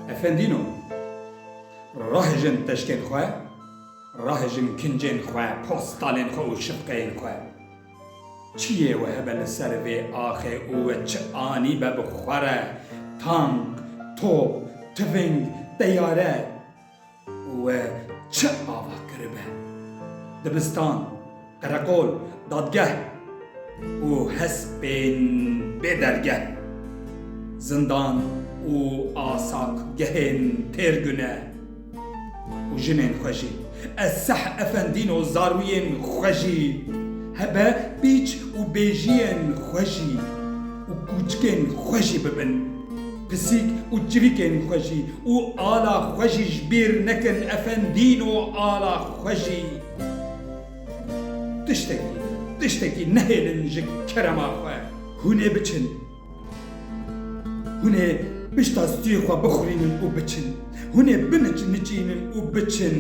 Efendino, rahjin teşkin xwe, rahjin kincên xwe, postalên xwe û şifqeyên xwe. Çiyê we hebe li ser vê axê û we çi anî be bixwere, tank, top, tiving, teyare û we çi ava kiribe. Dibistan, qereqol, dadgeh û hespên bêdergeh. Zindan û asakgehên têrgune û jinên xwe jî. Ez seh efendîno zarwiyên xwe jî. Hebe pîç û bêjiyên xwe jî û kûçikên xwe jî bibin. Pisîk û civîkên xwe jî û ala xwe jî ji bîr nekin efendîno ala xwe jî. Tiştekî nehêlin ji kerema xwe. Hûn ê biçin. Hûn ê pişta stûyê xwe bixwînin û biçin. Hûn ê binicînin û biçin.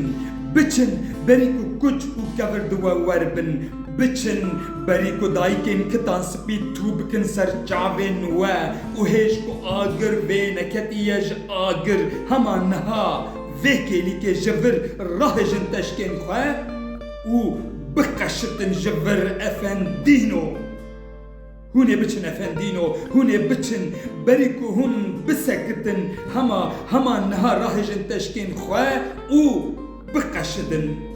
Biçin berî ku kuç û kevir di we werbin. Biçin berî ku dayikên kitan spî tû bikin ser çavên we û hêj ku agir vê neketiye ji agir hema niha vê kêlîkê ji vir rahêjin teşkên xwe û bikeşitin ji vir efendîno. Hûn ê biçin efendîno, hûn ê biçin berî ku hûn bisekitin hema niha rahêjin teşkên xwe û bikeşidin.